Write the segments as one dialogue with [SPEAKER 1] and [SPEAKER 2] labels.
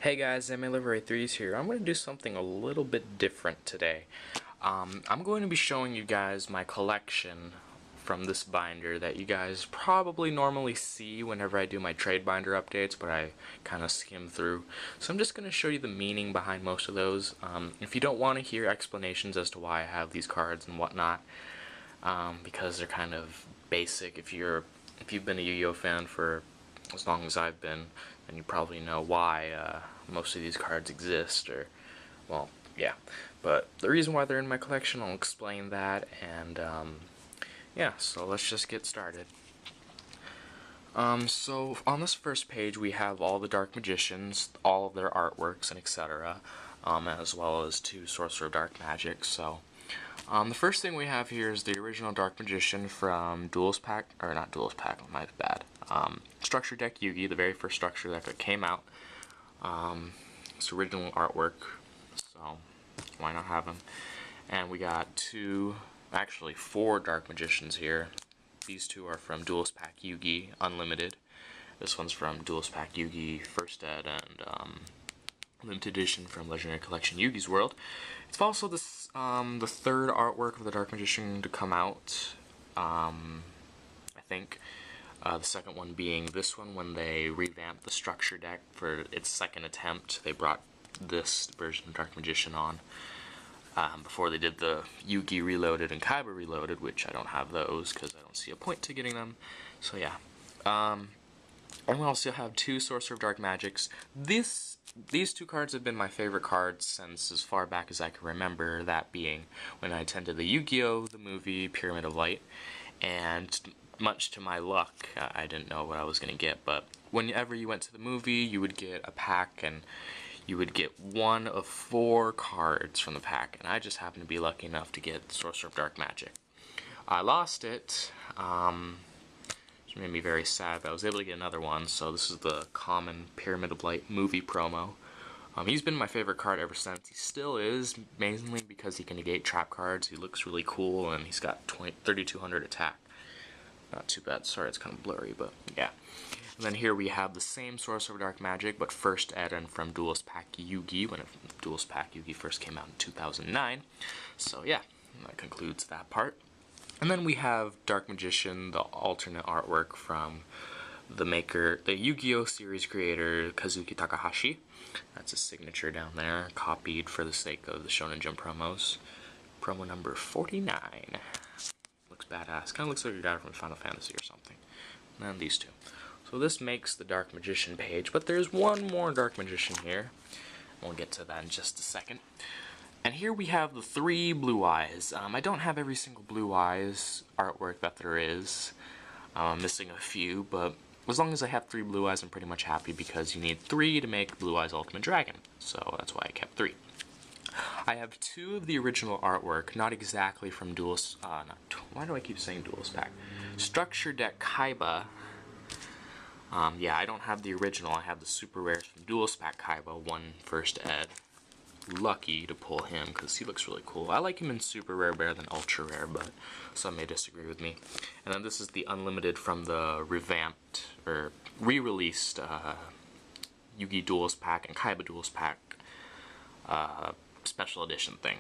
[SPEAKER 1] Hey guys, Animelover3333's here. I'm going to do something a little bit different today. I'm going to be showing you guys my collection from this binder that you guys probably normally see whenever I do my trade binder updates, but I kind of skim through. So I'm just going to show you the meaning behind most of those. If you don't want to hear explanations as to why I have these cards and whatnot, because they're kind of basic, if you've been a Yu-Gi-Oh fan for as long as I've been, then you probably know why most of these cards exist, or, well, yeah. But the reason why they're in my collection, I'll explain that, and, yeah, so let's just get started. So on this first page we have all the Dark Magicians, all of their artworks, and etc., as well as two Sorcerer of Dark Magic. So the first thing we have here is the original Dark Magician from Duelist Pack, or not Duelist Pack, my bad, Structure Deck Yu-Gi, the very first structure deck that came out. It's original artwork, so why not have him? And we got four Dark Magicians here. These two are from Duelist Pack Yu-Gi Unlimited. This one's from Duelist Pack Yu-Gi First Ed, and limited edition from Legendary Collection Yu-Gi's World. It's also the third artwork of the Dark Magician to come out, I think. The second one being this one, when they revamped the structure deck for its second attempt. They brought this version of Dark Magician on before they did the Yu-Gi Reloaded and Kaiba Reloaded, which I don't have those because I don't see a point to getting them. So yeah. And we also have two Sorcerer of Dark Magics. These two cards have been my favorite cards since as far back as I can remember, that being when I attended the Yu-Gi-Oh! The movie Pyramid of Light, and much to my luck, I didn't know what I was going to get, but whenever you went to the movie, you would get a pack, and you would get one of 4 cards from the pack, and I just happened to be lucky enough to get Sorcerer of Dark Magic. I lost it, which made me very sad, but I was able to get another one. So this is the common Pyramid of Light movie promo. He's been my favorite card ever since. He still is, mainly because he can negate trap cards. He looks really cool, and he's got 3,200 attack. Not too bad. Sorry, it's kind of blurry, but yeah. And then here we have the same Sorcerer of Dark Magic, but First Ed and from Duelist Pack Yu-Gi, when Duelist Pack Yu-Gi first came out in 2009. So yeah, that concludes that part. And then we have Dark Magician, the alternate artwork from the Yu-Gi-Oh! Series creator, Kazuki Takahashi. That's his signature down there, copied for the sake of the Shonen Jump promos. Promo number 49. Looks badass. Kind of looks like a guy from Final Fantasy or something. And then these two. So this makes the Dark Magician page, but there's one more Dark Magician here. We'll get to that in just a second. And here we have the 3 Blue Eyes. I don't have every single Blue Eyes artwork that there is. I'm missing a few, but as long as I have 3 Blue Eyes, I'm pretty much happy, because you need 3 to make Blue Eyes Ultimate Dragon. So that's why I kept 3. I have 2 of the original artwork, not exactly from why do I keep saying Duelist Pack? Structure Deck Kaiba. Yeah, I don't have the original. I have the super rares from Duelist Pack Kaiba, one First Ed. Lucky to pull him because he looks really cool. I like him in super rare better than ultra rare, but some may disagree with me. And then this is the Unlimited from the revamped or re-released Yu-Gi Duelist Pack and Kaiba Duelist Pack special edition thing.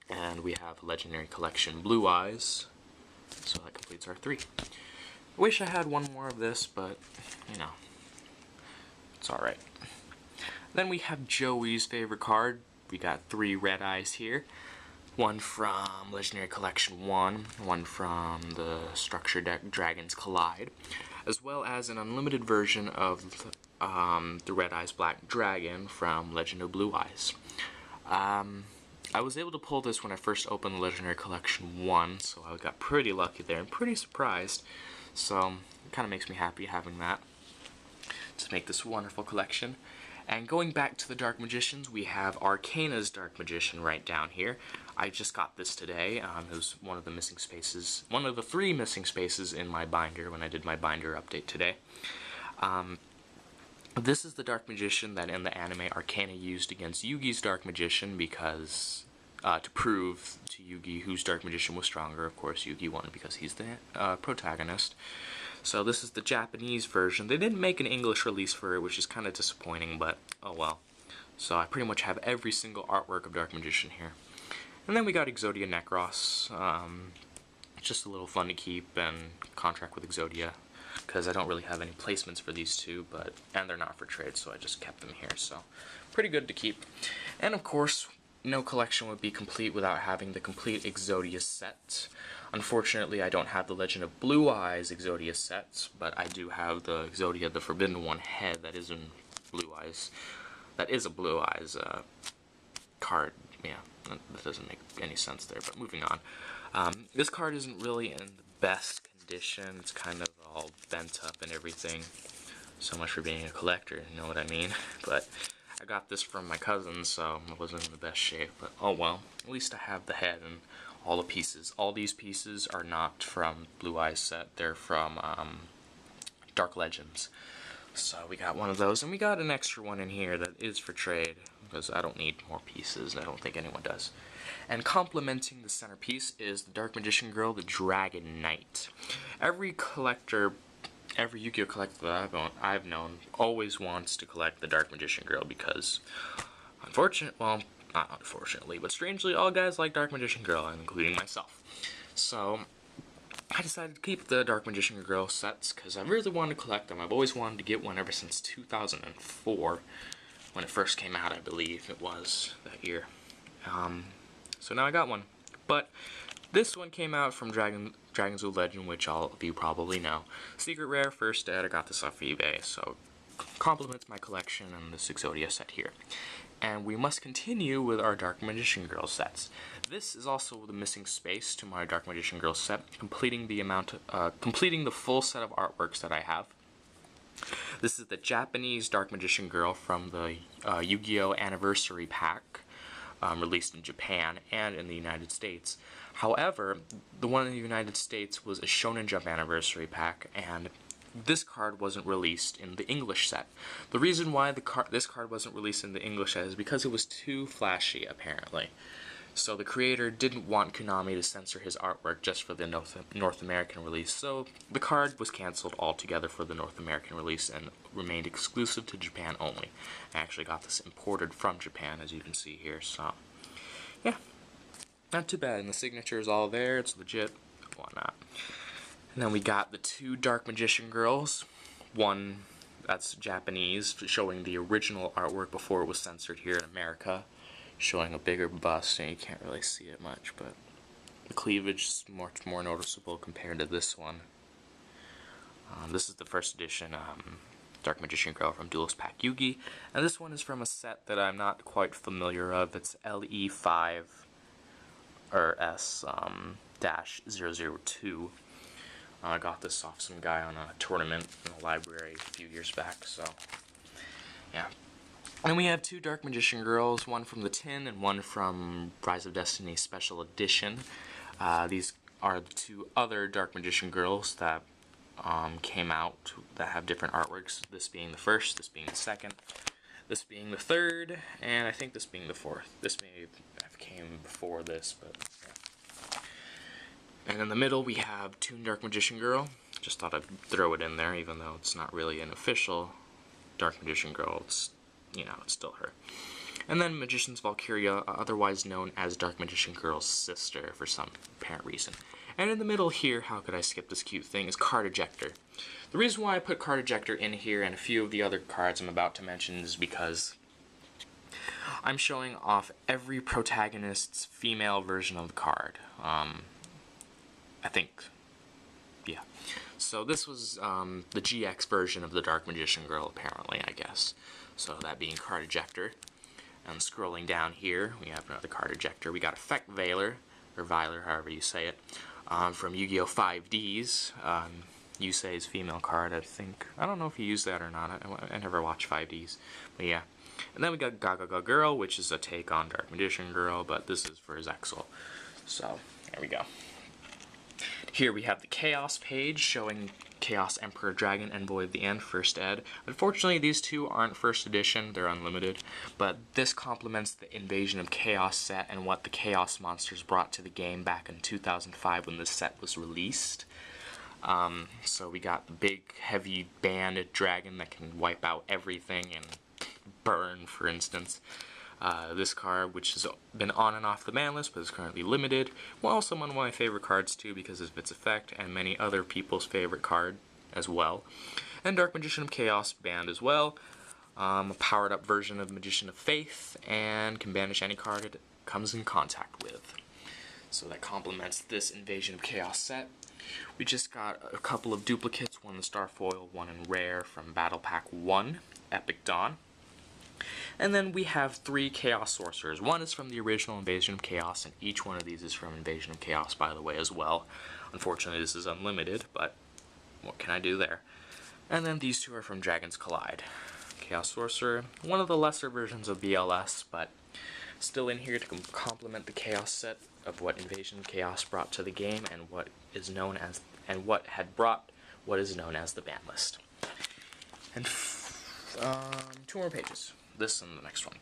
[SPEAKER 1] And we have Legendary Collection Blue Eyes. So that completes our 3. I wish I had one more of this, but you know, it's alright. Then we have Joey's favorite card. We got 3 Red Eyes here. One from Legendary Collection 1, one from the Structure Deck Dragons Collide, as well as an unlimited version of the Red Eyes Black Dragon from Legend of Blue Eyes. I was able to pull this when I first opened the Legendary Collection 1, so I got pretty lucky there and pretty surprised. So it kind of makes me happy having that to make this wonderful collection. And going back to the Dark Magicians, we have Arcana's Dark Magician right down here. I just got this today. It was one of the missing spaces, one of the 3 missing spaces in my binder when I did my binder update today. This is the Dark Magician that in the anime Arcana used against Yugi's Dark Magician, because to prove to Yugi whose Dark Magician was stronger. Of course, Yugi won because he's the protagonist. So this is the Japanese version. They didn't make an English release for it, which is kind of disappointing, but oh well. So I pretty much have every single artwork of Dark Magician here. And then we got Exodia Necros. Just a little fun to keep and contract with Exodia, because I don't really have any placements for these two, and they're not for trade, so I just kept them here, so pretty good to keep. And of course, no collection would be complete without having the complete Exodia set. Unfortunately, I don't have the Legend of Blue Eyes Exodia set, but I do have the Exodia the Forbidden One head that is in Blue Eyes. That is a Blue Eyes card. Yeah, that doesn't make any sense there, but moving on. This card isn't really in the best condition. It's kind of all bent up and everything. So much for being a collector, you know what I mean? But I got this from my cousin, so I wasn't in the best shape. But oh well, at least I have the head and all the pieces. All these pieces are not from Blue Eyes set. They're from Dark Legends. So we got one of those, and we got an extra one in here that is for trade, because I don't need more pieces. I don't think anyone does. And complementing the centerpiece is the Dark Magician Girl, the Dragon Knight. Every collector, every Yu-Gi-Oh collector that I've known always wants to collect the Dark Magician Girl, because well, not unfortunately, but strangely, all guys like Dark Magician Girl, including myself. So I decided to keep the Dark Magician Girl sets, because I really wanted to collect them. I've always wanted to get one ever since 2004, when it first came out, I believe it was that year. So now I got one. But this one came out from Dragon's Wu Legend, which all of you probably know. Secret Rare, first ed, I got this off eBay, so complements my collection and this Exodia set here. And we must continue with our Dark Magician Girl sets. This is also the missing space to my Dark Magician Girl set, completing the full set of artworks that I have. This is the Japanese Dark Magician Girl from the Yu-Gi-Oh! Anniversary Pack, released in Japan and in the United States. However, the one in the United States was a Shonen Jump Anniversary Pack, and this card wasn't released in the English set. The reason why this card wasn't released in the English set is because it was too flashy, apparently. So the creator didn't want Konami to censor his artwork just for the North American release, so the card was cancelled altogether for the North American release and remained exclusive to Japan only. I actually got this imported from Japan, as you can see here, so yeah, not too bad. And the signature is all there, it's legit, why not? And then we got the two Dark Magician Girls, one that's Japanese, showing the original artwork before it was censored here in America, showing a bigger bust, and you can't really see it much, but the cleavage is much more noticeable compared to this one. This is the first edition Dark Magician Girl from Duelist Pack Yugi, and this one is from a set that I'm not quite familiar of. It's LE5 or S-002. I got this off some guy on a tournament in the library a few years back, so yeah. And we have two Dark Magician Girls, one from the tin and one from Rise of Destiny Special Edition. These are the two other Dark Magician Girls that came out that have different artworks, this being the first, this being the second, this being the third, and I think this being the fourth. This may have came before this, but yeah. And in the middle we have Toon Dark Magician Girl. Just thought I'd throw it in there, even though it's not really an official Dark Magician Girl. It's, you know, it's still her. And then Magician's Valkyria, otherwise known as Dark Magician Girl's sister for some apparent reason. And in the middle here, how could I skip this cute thing, is Card Ejector. The reason why I put Card Ejector in here and a few of the other cards I'm about to mention is because I'm showing off every protagonist's female version of the card. I think, yeah. So this was the GX version of the Dark Magician Girl, apparently, I guess. So that being Card Ejector. And scrolling down here, we have another Card Ejector. We got Effect Veiler, or Veiler, however you say it, from Yu-Gi-Oh! 5Ds. Yusei's female card, I think. I don't know if you use that or not. I never watched 5Ds. But yeah. And then we got Gaga Girl, which is a take on Dark Magician Girl, but this is for Zexal. So, there we go. Here we have the Chaos page showing Chaos Emperor Dragon Envoy of the End, first ed. Unfortunately, these two aren't first edition, they're unlimited, but this complements the Invasion of Chaos set and what the Chaos monsters brought to the game back in 2005 when this set was released. So we got the big, heavy banded dragon that can wipe out everything and burn, for instance. This card, which has been on and off the ban list, but is currently limited, well, also one of my favorite cards too because of its effect, and many other people's favorite card as well. And Dark Magician of Chaos banned as well. A powered up version of Magician of Faith, and can banish any card it comes in contact with. So that complements this Invasion of Chaos set. We just got a couple of duplicates, one in Star Foil, one in Rare from Battle Pack 1, Epic Dawn. And then we have 3 Chaos Sorcerers. One is from the original Invasion of Chaos, and each one of these is from Invasion of Chaos, by the way, as well. Unfortunately, this is unlimited, but what can I do there? And then these 2 are from Dragon's Collide. Chaos Sorcerer, one of the lesser versions of BLS, but still in here to complement the Chaos set of what Invasion of Chaos brought to the game and what is known as, and what had brought what is known as the ban list. And 2 more pages. This and the next one.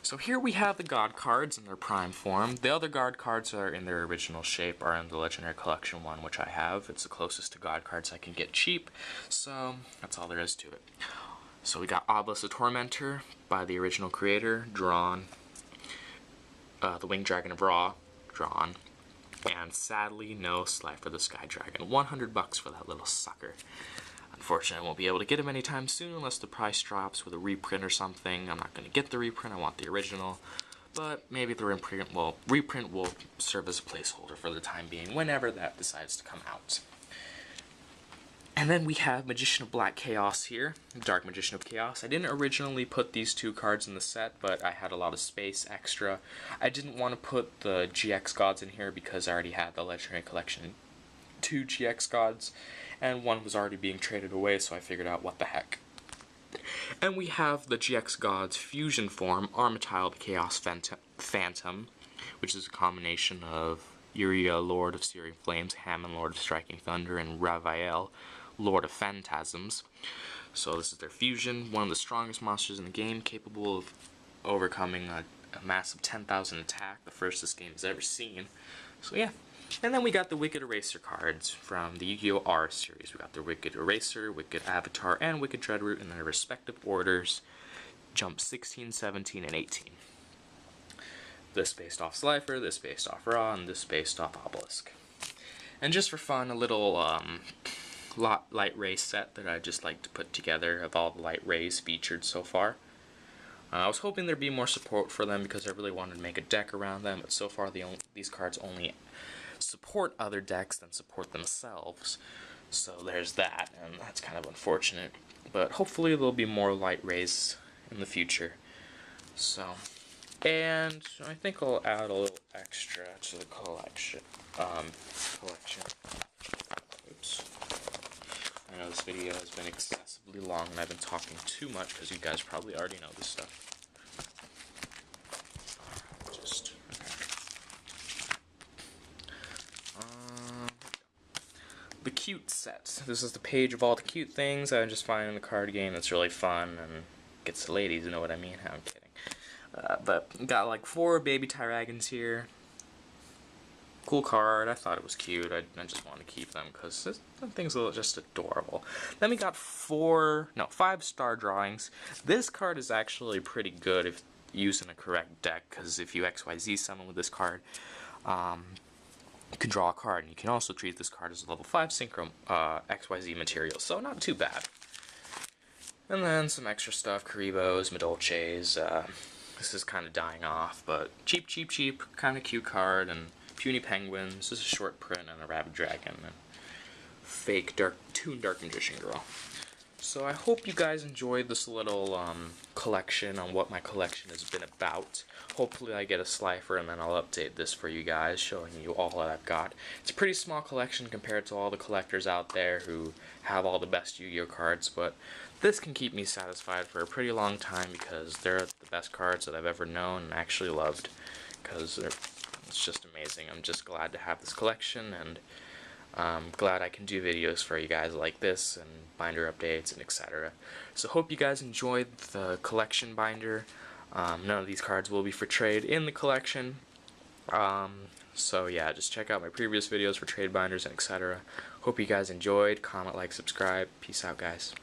[SPEAKER 1] So here we have the God cards in their prime form. The other God cards that are in their original shape are in the Legendary Collection one, which I have. It's the closest to God cards I can get cheap, so that's all there is to it. So we got Obelisk the Tormentor by the original creator, drawn. The Winged Dragon of Ra, drawn. And sadly, no Slifer the Sky Dragon. $100 for that little sucker. Unfortunately, I won't be able to get him anytime soon unless the price drops with a reprint or something. I'm not going to get the reprint, I want the original. But maybe the reprint will serve as a placeholder for the time being, whenever that decides to come out. And then we have Magician of Black Chaos here, Dark Magician of Chaos. I didn't originally put these 2 cards in the set, but I had a lot of space extra. I didn't want to put the GX Gods in here because I already had the Legendary Collection 2 GX Gods, and one was already being traded away, so I figured out what the heck. And we have the GX Gods fusion form, Armityle the Chaos Phantom, which is a combination of Uria, Lord of Searing Flames, Hammond, Lord of Striking Thunder, and Ravael, Lord of Phantasms. So this is their fusion, one of the strongest monsters in the game, capable of overcoming a massive 10,000 attack, the first this game has ever seen. So yeah. And then we got the Wicked Eraser cards from the Yu-Gi-Oh! R series. We got the Wicked Eraser, Wicked Avatar, and Wicked Dreadroot in their respective orders, jump 16, 17, and 18. This based off Slifer, this based off Ra, and this based off Obelisk. And just for fun, a little light ray set that I just like to put together of all the light rays featured so far. I was hoping there'd be more support for them because I really wanted to make a deck around them, but so far these cards only support other decks than support themselves. So there's that, and that's kind of unfortunate. But hopefully there'll be more light rays in the future. So, and I think I'll add a little extra to the collection. Oops. I know this video has been excessively long and I've been talking too much because you guys probably already know this stuff. The cute set. This is the page of all the cute things I just find in the card game that's really fun and gets the ladies, you know what I mean? I'm kidding. But got like 4 baby Tyragons here. Cool card. I thought it was cute. I just wanted to keep them because some things are just adorable. Then we got 5 star drawings. This card is actually pretty good if used in a correct deck, because if you XYZ summon with this card, you can draw a card, and you can also treat this card as a level 5 Synchro XYZ material, so not too bad. And then some extra stuff, Karibos, Medolces. This is kind of dying off, but cheap, kind of cute card, and Puny Penguins. This is a short print, and a Rabbit Dragon, and fake Toon Dark Magician Girl. So I hope you guys enjoyed this little collection on what my collection has been about. Hopefully I get a Slifer and then I'll update this for you guys, showing you all that I've got. It's a pretty small collection compared to all the collectors out there who have all the best Yu-Gi-Oh cards, but this can keep me satisfied for a pretty long time because they're the best cards that I've ever known and actually loved, because it's just amazing. I'm just glad to have this collection, and I'm glad I can do videos for you guys like this, and binder updates, and etc. So hope you guys enjoyed the collection binder. None of these cards will be for trade in the collection, So yeah, just check out my previous videos for trade binders and etc. Hope you guys enjoyed. Comment, like, subscribe. Peace out, guys.